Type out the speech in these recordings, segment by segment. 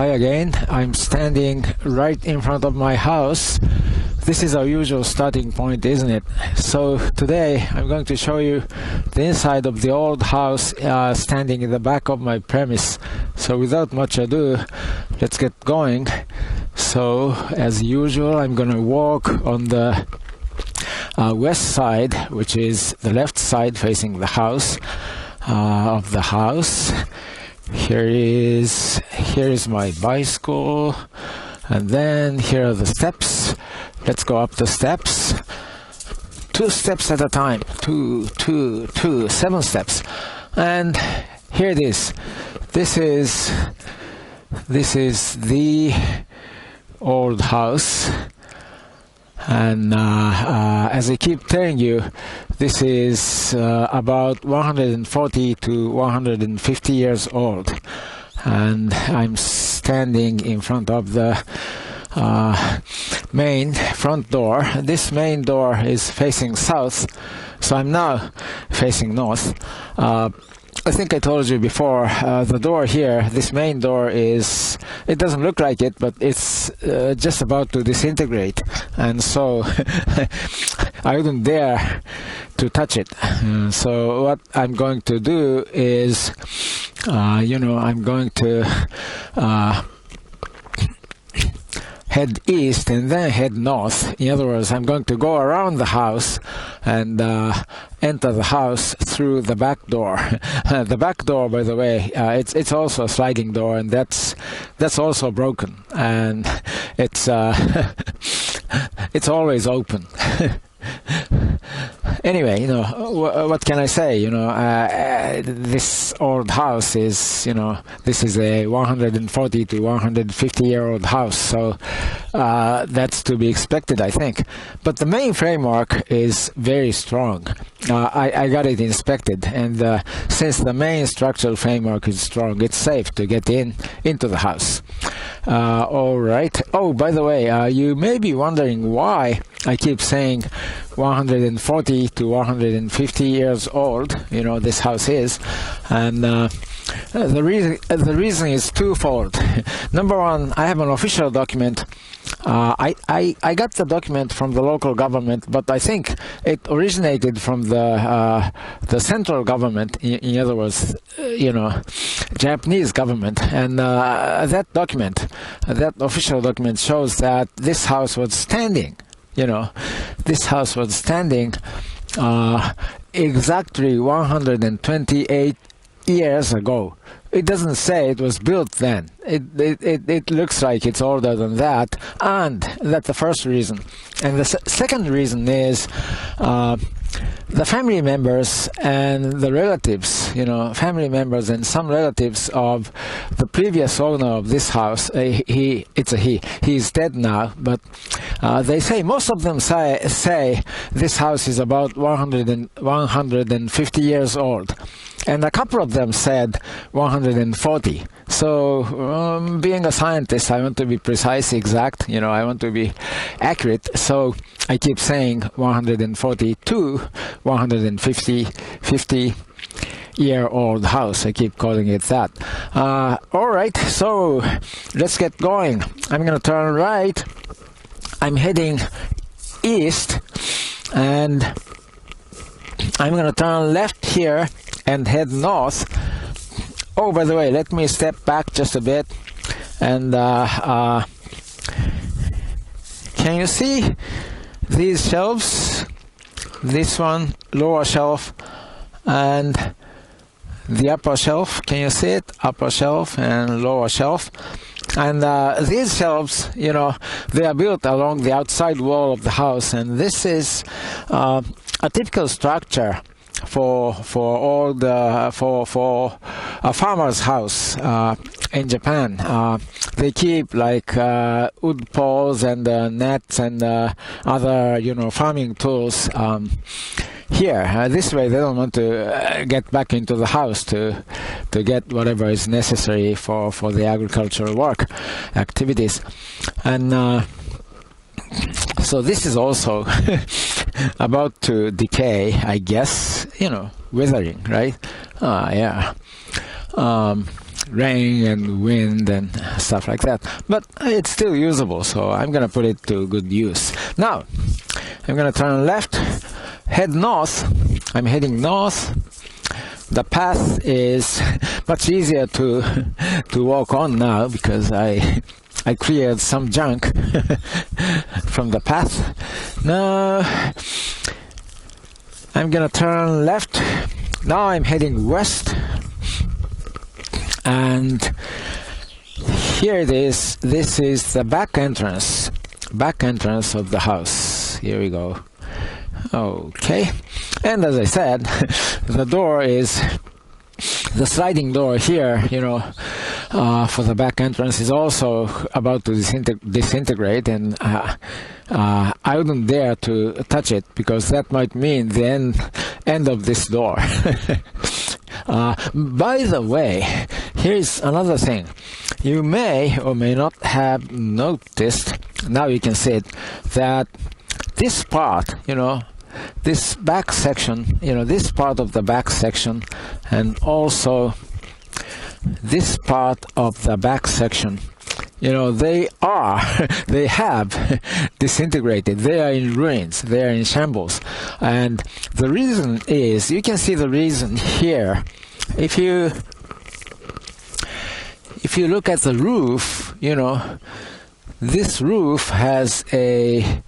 Hi again. I'm standing right in front of my house. This is our usual starting point, isn't it? So today I'm going to show you the inside of the old house standing in the back of my premise. So without much ado, let's get going. So as usual, I'm going to walk on the west side, which is the left side facing the house of the house. Here is my bicycle, and then here are the steps. Let's go up the steps. 2 steps at a time. 7 steps. And here it is. This is the old house. And as I keep telling you, this is about 140 to 150 years old. And I'm standing in front of the main front door. This main door is facing south, so I'm now facing north. I think I told you before, the door here, this main door it doesn't look like it, but it's just about to disintegrate. And so I wouldn't dare to touch it. So what I'm going to do is, I'm going to head east and then head north. In other words, I'm going to go around the house and enter the house through the back door. The back door, by the way, it's also a sliding door, and that's also broken, and it's always open. Anyway, what can I say? This old house is, this is a 140 to 150-year-old house, so that's to be expected, I think. But the main framework is very strong. I got it inspected, and since the main structural framework is strong, it's safe to get into the house. All right. Oh, by the way, you may be wondering why I keep saying 140 to 150 years old, this house is. And the reason is twofold. Number one, I have an official document. I got the document from the local government, but I think it originated from the central government. In other words, Japanese government. And that official document shows that this house was standing. This house was standing exactly 128 years ago. It doesn't say it was built then. It looks like it's older than that, and that's the first reason. And the second reason is the family members and the relatives, family members and some relatives of the previous owner of this house. It's a he. He's dead now, but they say, most of them say this house is about 150 years old. And a couple of them said 140. So, being a scientist, I want to be precise, exact. I want to be accurate. So, I keep saying 140 to 150-year-old house. I keep calling it that. All right. So, let's get going. I'm going to turn right. I'm heading east, and I'm going to turn left here and head north. Oh, by the way, let me step back just a bit. And can you see these shelves? This one, lower shelf, and the upper shelf. Can you see it? Upper shelf and lower shelf. And these shelves, they are built along the outside wall of the house. And this is a typical structure for a farmer's house in Japan. They keep like wood poles and nets and other farming tools here. This way they don't want to get back into the house to get whatever is necessary for the agricultural work activities. And so this is also about to decay, I guess, withering, right? Yeah. rain and wind and stuff like that. But it's still usable, so I'm going to put it to good use. Now, I'm going to turn left, head north. I'm heading north. The path is much easier to walk on now because I cleared some junk from the path. Now I'm gonna turn left. Now I'm heading west, and here it is. This is the back entrance of the house. Here we go. Okay, and as I said, the door is the sliding door here, for the back entrance is also about to disintegrate, and I wouldn't dare to touch it because that might mean the end of this door. By the way, here's another thing. You may or may not have noticed, now you can see it, that this part, this back section, this part of the back section, and also this part of the back section, they have disintegrated. They are in ruins. They are in shambles. And the reason is, you can see the reason here. If you look at the roof, this roof has a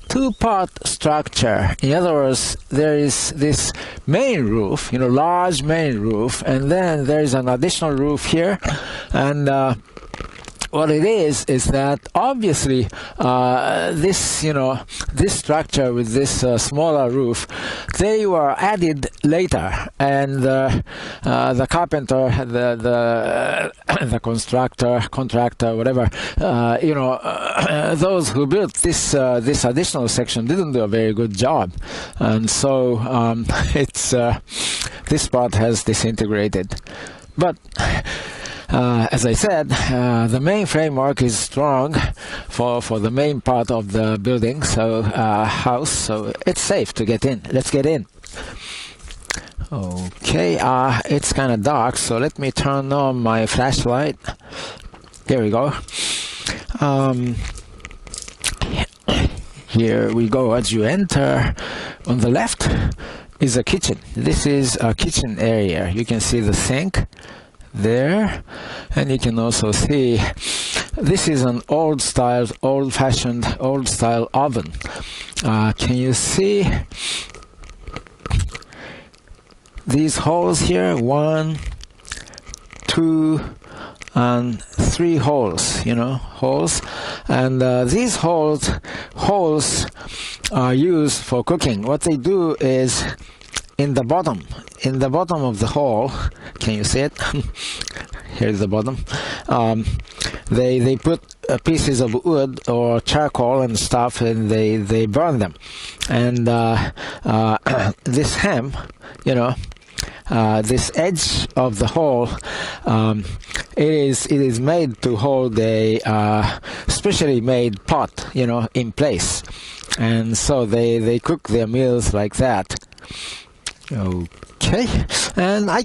two-part structure. In other words, there is this main roof, large main roof, and then there is an additional roof here. And what it is that obviously this structure with this smaller roof, they were added later, and the carpenter, the contractor, whatever, those who built this additional section didn't do a very good job, and so it's this part has disintegrated. But as I said, the main framework is strong for the main part of the building, so house, so it's safe to get in. Let's get in. Okay, it's kind of dark, so let me turn on my flashlight. There we go. Here we go. As you enter, on the left is a kitchen. This is a kitchen area. You can see the sink there, and you can also see this is an old-fashioned oven. Can you see these holes here? 1, 2, and 3 holes, holes, and these holes are used for cooking. What they do is, in the bottom of the hole, can you see it? Here's the bottom. They put pieces of wood or charcoal and stuff, and they burn them. And this hem, this edge of the hole, it is made to hold a specially made pot, in place. And so they cook their meals like that. Okay, and I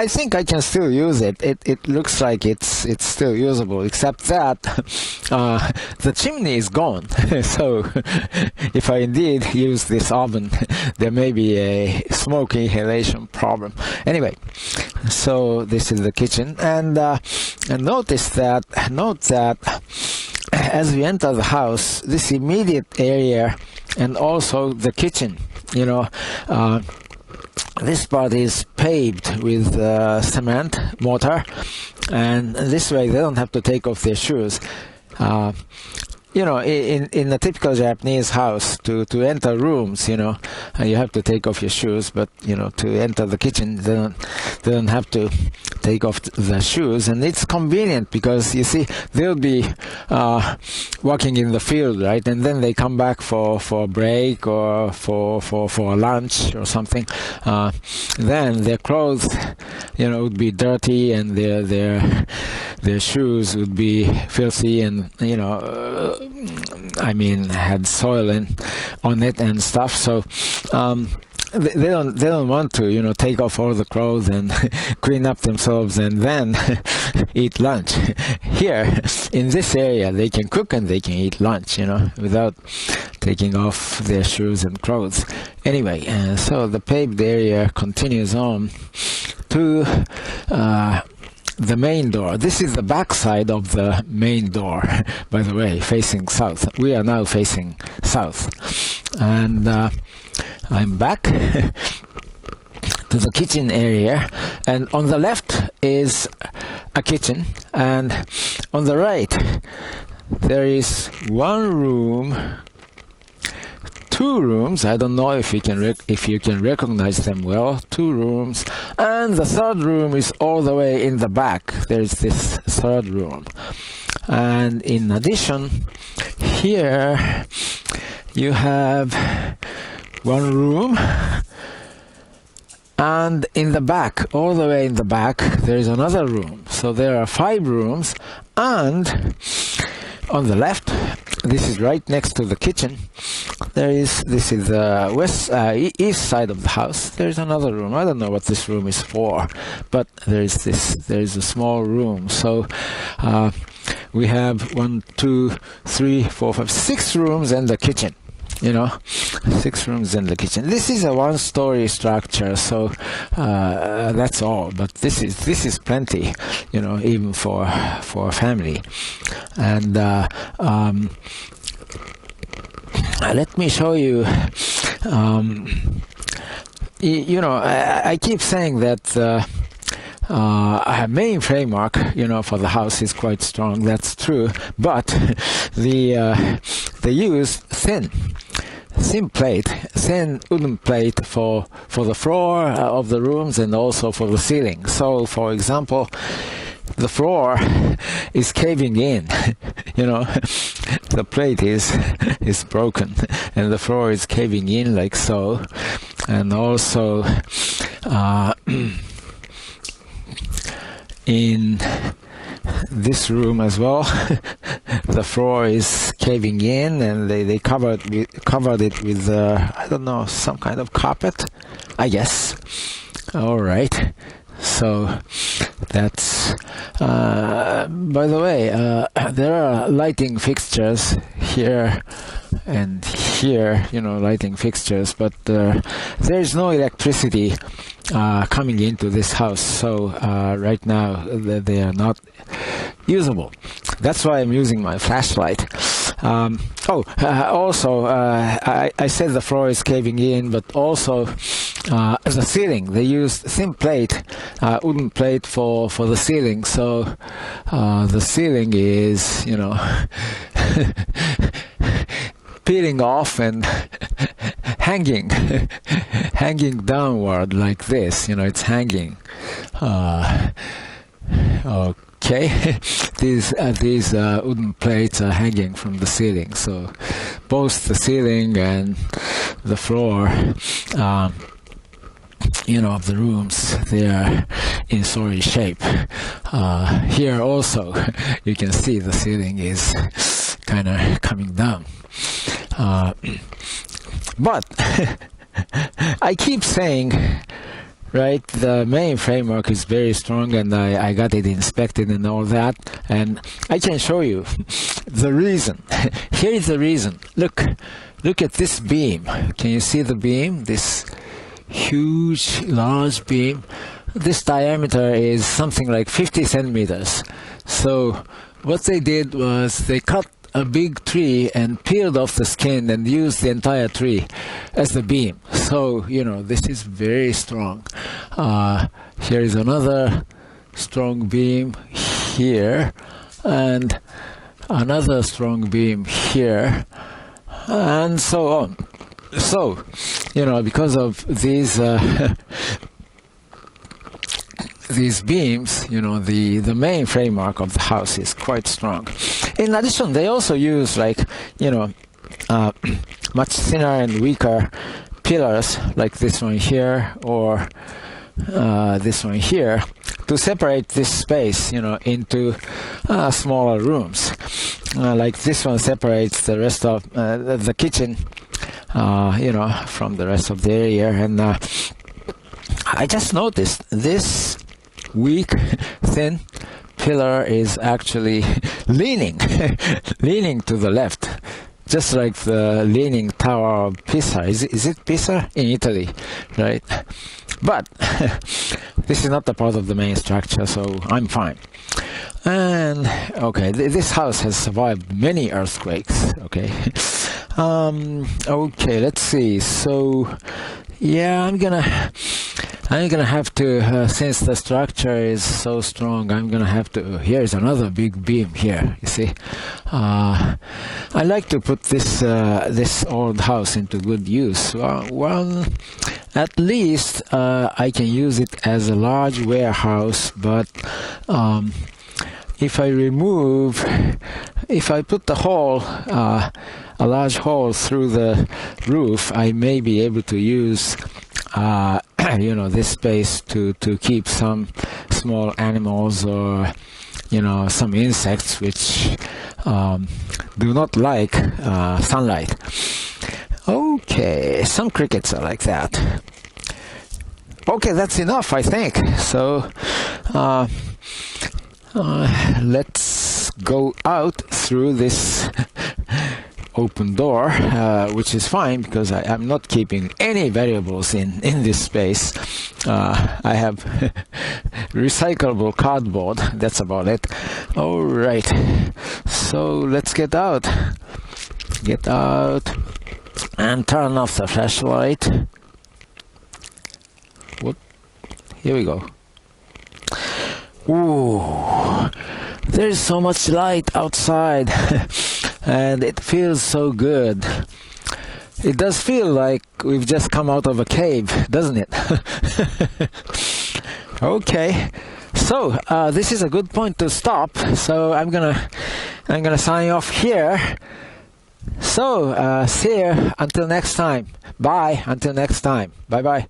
think I can still use it. It looks like it's still usable, except that the chimney is gone. So if I indeed use this oven, there may be a smoke inhalation problem. Anyway, so this is the kitchen, and note that as we enter the house, this immediate area and also the kitchen, this part is paved with cement mortar, and this way they don't have to take off their shoes. In a typical Japanese house, to enter rooms, you have to take off your shoes, but to enter the kitchen, they don't have to take off the shoes, and it's convenient because you see they'll be working in the field, right, and then they come back for a break or for lunch or something. Then their clothes, would be dirty, and their shoes would be filthy, and had soil on it and stuff. So they don't want to, take off all the clothes and clean up themselves and then eat lunch. Here in this area, they can cook and they can eat lunch, without taking off their shoes and clothes. Anyway, so the paved area continues on to the main door. This is the back side of the main door, by the way, facing south. We are now facing south. And I'm back to the kitchen area. And on the left is a kitchen. And on the right, there is one room, two rooms. I don't know if you can recognize them well. Two rooms, and the third room is all the way in the back. There's this third room, and in addition, here you have one room, and in the back, all the way in the back, there is another room. So there are 5 rooms, and on the left, this is right next to the kitchen. This is the east side of the house. There's another room. I don't know what this room is for, but there is a small room. So we have 1, 2, 3, 4, 5, 6 rooms and the kitchen. 6 rooms in the kitchen. This is a one-story structure, so that's all. But this is plenty, even for a family. And let me show you. I keep saying that our main framework, for the house is quite strong. That's true, but they use thin wooden plate for the floor of the rooms and also for the ceiling. So, for example, the floor is caving in. The plate is broken, and the floor is caving in like so, and also in this room as well, the floor is caving in, and they covered it with I don't know, some kind of carpet, I guess. All right. So that's by the way, there are lighting fixtures here and here, lighting fixtures, but there is no electricity coming into this house, so right now they are not usable. That's why I'm using my flashlight. Also, I said the floor is caving in, but also the ceiling. They use thin plate, wooden plate for the ceiling. So the ceiling is, peeling off and hanging downward like this. It's hanging. Okay, these wooden plates are hanging from the ceiling. So both the ceiling and the floor, of the rooms, they are in sorry shape. Here also, you can see the ceiling is kind of coming down. But I keep saying, right, the main framework is very strong, and I got it inspected and all that, and I can show you the reason. Here is the reason. Look at this beam. Can you see the beam? This huge, large beam. This diameter is something like 50 centimeters. So what they did was they cut a big tree and peeled off the skin and used the entire tree as the beam. So, this is very strong. Here is another strong beam here, and another strong beam here, and so on. So, because of these beams, the main framework of the house is quite strong. In addition, they also use much thinner and weaker pillars like this one here or this one here to separate this space, into smaller rooms. Like this one separates the rest of the kitchen from the rest of the area. And I just noticed this weak, thin pillar is actually leaning, leaning to the left, just like the leaning tower of Pisa. Is it Pisa? In Italy, right? But this is not the part of the main structure, so I'm fine. And okay, this house has survived many earthquakes. Okay, okay, let's see. So yeah, I'm gonna have to, since the structure is so strong, I'm gonna have to. Here's another big beam here. You see, I like to put this old house into good use. Well, at least I can use it as a large warehouse, but if I put the hole, a large hole through the roof, I may be able to use this space to keep some small animals or some insects which do not like sunlight. Okay, some crickets are like that. Okay, that's enough, I think. So let's go out through this open door, which is fine because I'm not keeping any variables in this space. I have recyclable cardboard. That's about it. All right, so let's get out and turn off the flashlight. Whoop. Here we go. Ooh, there's so much light outside and it feels so good. It does feel like we've just come out of a cave, doesn't it? Okay, so this is a good point to stop. So I'm gonna sign off here. So see you until next time. Bye until next time. Bye bye.